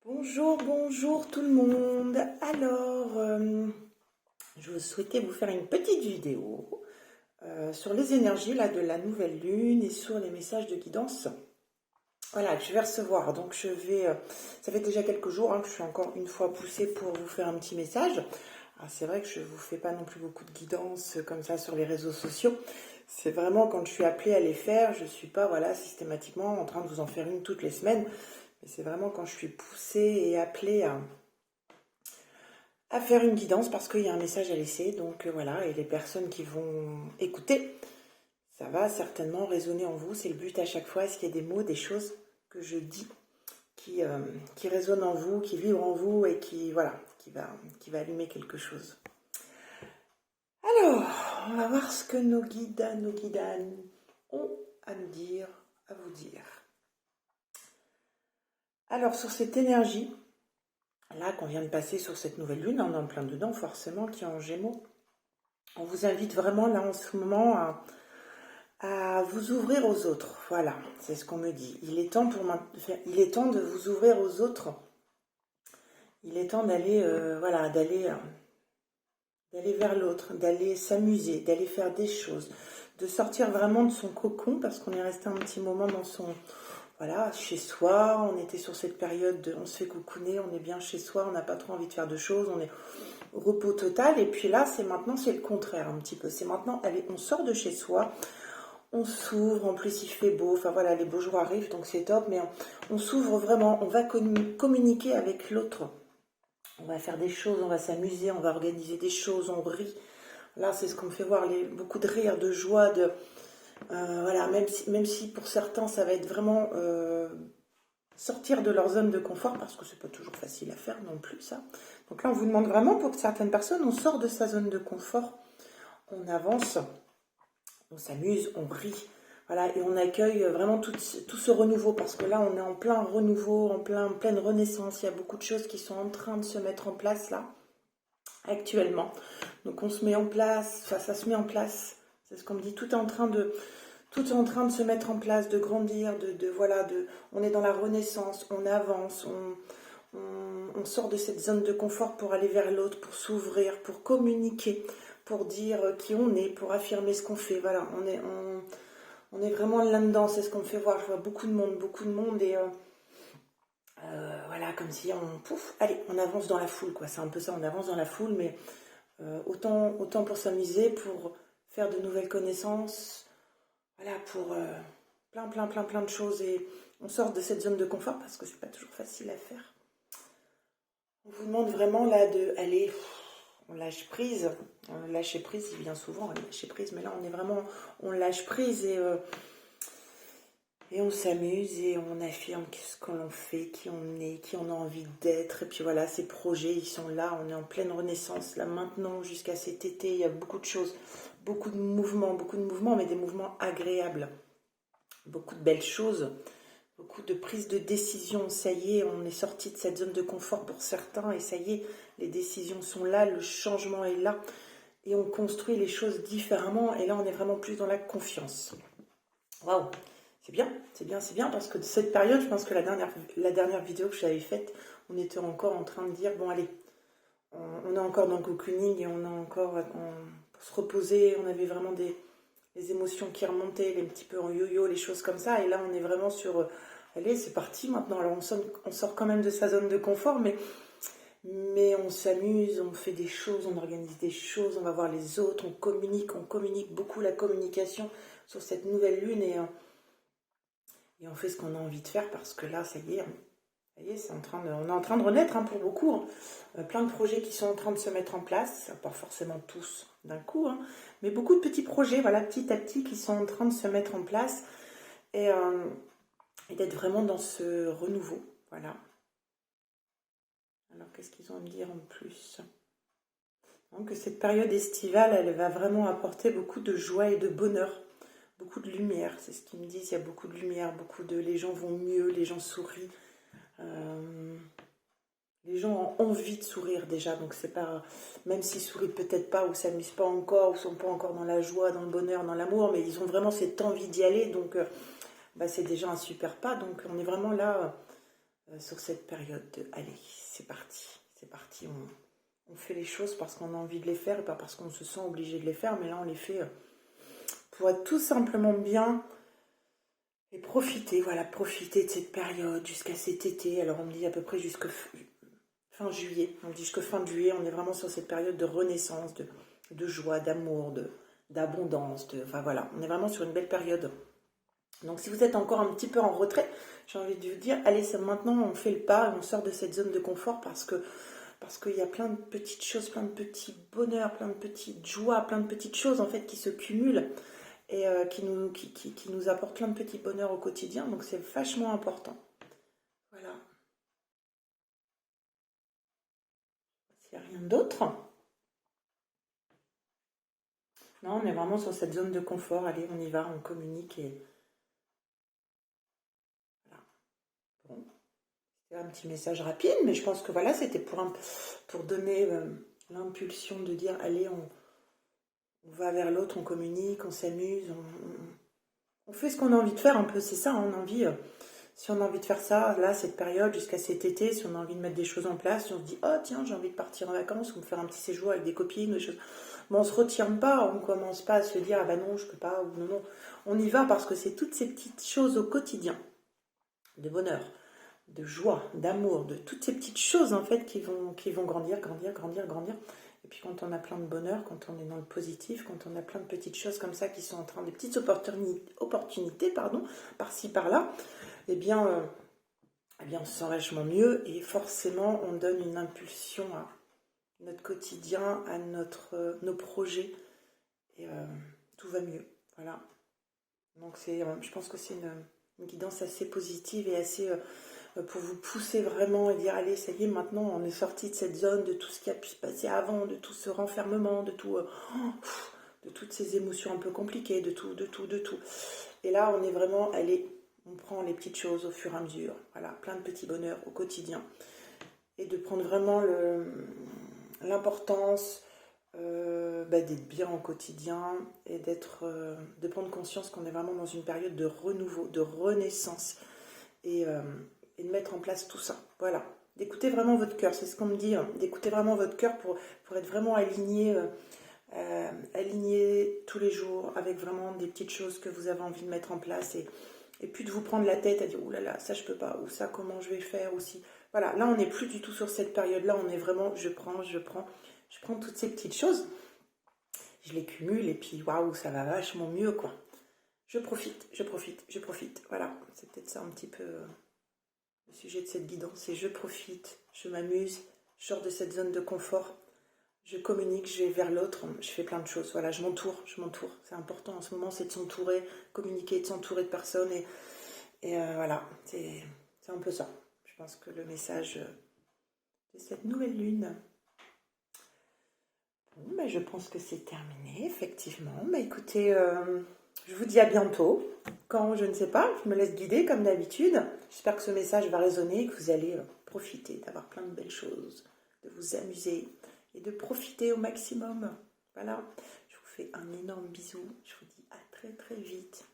Bonjour, bonjour tout le monde. Alors, je souhaitais vous faire une petite vidéo sur les énergies là, de la nouvelle lune et sur les messages de guidance. Voilà, que je vais recevoir. Donc, ça fait déjà quelques jours que je suis encore une fois poussée pour vous faire un petit message. Alors, c'est vrai que je ne vous fais pas non plus beaucoup de guidance comme ça sur les réseaux sociaux. C'est vraiment quand je suis appelée à les faire, je ne suis pas systématiquement en train de vous en faire une toutes les semaines. Mais c'est vraiment quand je suis poussée et appelée à faire une guidance parce qu'il y a un message à laisser. Donc voilà, et les personnes qui vont écouter, ça va certainement résonner en vous. C'est le but à chaque fois. Est-ce qu'il y a des mots, des choses que je dis qui résonnent en vous, qui vibrent en vous et qui va allumer quelque chose. Alors, on va voir ce que nos guides ont à nous dire, à vous dire. Alors, sur cette énergie, là qu'on vient de passer sur cette nouvelle lune, on est en plein dedans forcément, qui est en Gémeaux. On vous invite vraiment là en ce moment à vous ouvrir aux autres. Voilà, c'est ce qu'on me dit. Il est temps de vous ouvrir aux autres. Il est temps d'aller d'aller vers l'autre, d'aller s'amuser, d'aller faire des choses, de sortir vraiment de son cocon parce qu'on est resté un petit moment dans son chez soi. On était sur cette période on se fait cocooner, on est bien chez soi, on n'a pas trop envie de faire de choses, on est au repos total. Et puis là, c'est le contraire un petit peu. C'est maintenant, allez, on sort de chez soi, on s'ouvre, en plus il fait beau, enfin voilà, les beaux jours arrivent, donc c'est top, mais on s'ouvre vraiment, on va communiquer avec l'autre. On va faire des choses, on va s'amuser, on va organiser des choses, on rit. Là, c'est ce qu'on me fait voir, beaucoup de rire, de joie, même si pour certains, ça va être vraiment sortir de leur zone de confort, parce que c'est pas toujours facile à faire non plus, ça. Donc là, on vous demande vraiment, pour certaines personnes, on sort de sa zone de confort, on avance, on s'amuse, on rit, voilà, et on accueille vraiment tout ce renouveau, parce que là, on est en plein renouveau, pleine renaissance. Il y a beaucoup de choses qui sont en train de se mettre en place, là, actuellement. Donc on se met en place, enfin, ça se met en place, c'est ce qu'on me dit, tout est en train de se mettre en place, de grandir, on est dans la renaissance, on avance, on sort de cette zone de confort pour aller vers l'autre, pour s'ouvrir, pour communiquer, pour dire qui on est, pour affirmer ce qu'on fait. Voilà, on est vraiment là-dedans, c'est ce qu'on me fait voir. Je vois beaucoup de monde et voilà, comme si allez, on avance dans la foule, quoi. C'est un peu ça, on avance dans la foule, mais autant pour s'amuser, pour faire de nouvelles connaissances, voilà, pour plein de choses. Et on sort de cette zone de confort parce que c'est pas toujours facile à faire. On vous demande vraiment là de aller, on lâche prise. Lâcher prise, il vient souvent, lâcher prise, mais là on est vraiment, on lâche prise et on s'amuse et on affirme ce que l'on fait, qui on est, qui on a envie d'être. Et puis voilà, ces projets, ils sont là, on est en pleine renaissance. Là maintenant, jusqu'à cet été, il y a beaucoup de choses, beaucoup de mouvements, mais des mouvements agréables. Beaucoup de belles choses, beaucoup de prises de décision. Ça y est, on est sorti de cette zone de confort pour certains et ça y est, les décisions sont là, le changement est là et on construit les choses différemment. Et là, on est vraiment plus dans la confiance. Waouh! C'est bien, parce que de cette période, je pense que la dernière vidéo que j'avais faite, on était encore en train de dire, bon allez, on est encore dans le cocooning et on est encore pour se reposer, on avait vraiment les émotions qui remontaient, les petits peu en yo-yo, les choses comme ça, et là on est vraiment sur, allez, c'est parti maintenant. Alors on sort quand même de sa zone de confort, mais on s'amuse, on fait des choses, on organise des choses, on va voir les autres, on communique beaucoup, la communication sur cette nouvelle lune et on fait ce qu'on a envie de faire parce que là, ça y est, on est en train de renaître pour beaucoup. Plein de projets qui sont en train de se mettre en place, pas forcément tous d'un coup, mais beaucoup de petits projets, voilà, petit à petit, qui sont en train de se mettre en place et d'être vraiment dans ce renouveau, voilà. Alors, qu'est-ce qu'ils ont à me dire en plus? Donc, cette période estivale, elle va vraiment apporter beaucoup de joie et de bonheur. Beaucoup de lumière, c'est ce qu'ils me disent, il y a beaucoup de lumière, les gens vont mieux, les gens sourient, les gens ont envie de sourire déjà, donc c'est pas, même s'ils sourient peut-être pas ou s'amusent pas encore, ou sont pas encore dans la joie, dans le bonheur, dans l'amour, mais ils ont vraiment cette envie d'y aller, donc c'est déjà un super pas, donc on est vraiment là, sur cette période de allez, c'est parti, on fait les choses parce qu'on a envie de les faire et pas parce qu'on se sent obligé de les faire, mais là on les fait pour être tout simplement bien et profiter, voilà, profiter de cette période jusqu'à cet été. Alors on me dit à peu près jusqu'à fin juillet, on me dit jusqu'à fin de juillet, on est vraiment sur cette période de renaissance, de joie, d'amour, d'abondance, enfin voilà, on est vraiment sur une belle période. Donc si vous êtes encore un petit peu en retrait, j'ai envie de vous dire, allez, maintenant on fait le pas, on sort de cette zone de confort parce qu'il y a plein de petites choses, plein de petits bonheurs, plein de petites joies, plein de petites choses en fait qui se cumulent et qui nous apportent plein de petits bonheurs au quotidien. Donc c'est vachement important. Voilà. S'il n'y a rien d'autre. Non, on est vraiment sur cette zone de confort. Allez, on y va, on communique et voilà. Bon. Un petit message rapide, mais je pense que voilà, c'était pour donner l'impulsion de dire allez, on va vers l'autre, on communique, on s'amuse, on fait ce qu'on a envie de faire un peu, c'est ça, hein, on a envie, si on a envie de faire ça, là, cette période, jusqu'à cet été, si on a envie de mettre des choses en place, si on se dit, oh tiens, j'ai envie de partir en vacances ou de faire un petit séjour avec des copines, des choses, bon, on se retient pas, on commence pas à se dire, ah bah non, je peux pas, ou non, non, on y va parce que c'est toutes ces petites choses au quotidien, de bonheur, de joie, d'amour, de toutes ces petites choses en fait qui vont grandir, grandir, grandir, grandir. Et puis quand on a plein de bonheur, quand on est dans le positif, quand on a plein de petites choses comme ça qui sont en train, des petites opportunités pardon, par-ci, par-là, eh bien on se sent vachement mieux et forcément on donne une impulsion à notre quotidien, à nos projets et tout va mieux. Voilà. Donc je pense que c'est une guidance assez positive et assez pour vous pousser vraiment et dire allez, ça y est, maintenant on est sorti de cette zone, de tout ce qui a pu se passer avant, de tout ce renfermement, de toutes ces émotions un peu compliquées, de tout. Et là, on est vraiment, allez, on prend les petites choses au fur et à mesure, voilà, plein de petits bonheurs au quotidien. Et de prendre vraiment l'importance d'être bien au quotidien et de prendre conscience qu'on est vraiment dans une période de renouveau, de renaissance et de mettre en place tout ça. Voilà. D'écouter vraiment votre cœur, c'est ce qu'on me dit, hein, d'écouter vraiment votre cœur pour être vraiment aligné tous les jours avec vraiment des petites choses que vous avez envie de mettre en place et puis de vous prendre la tête à dire, oulala, là là, ça je peux pas, ou ça comment je vais faire aussi. Voilà, là on n'est plus du tout sur cette période-là, on est vraiment, je prends toutes ces petites choses, je les cumule et puis waouh, ça va vachement mieux quoi. Je profite, voilà, c'est peut-être ça un petit peu le sujet de cette guidance, c'est je profite, je m'amuse, je sors de cette zone de confort, je communique, je vais vers l'autre, je fais plein de choses, voilà, je m'entoure, c'est important en ce moment, c'est de s'entourer, communiquer, de s'entourer de personnes et voilà, c'est un peu ça. Je pense que le message de cette nouvelle lune. Bon, ben, je pense que c'est terminé, effectivement. Ben, écoutez, je vous dis à bientôt. Quand, je ne sais pas, je me laisse guider comme d'habitude. J'espère que ce message va résonner, que vous allez profiter d'avoir plein de belles choses, de vous amuser et de profiter au maximum. Voilà, je vous fais un énorme bisou. Je vous dis à très très vite.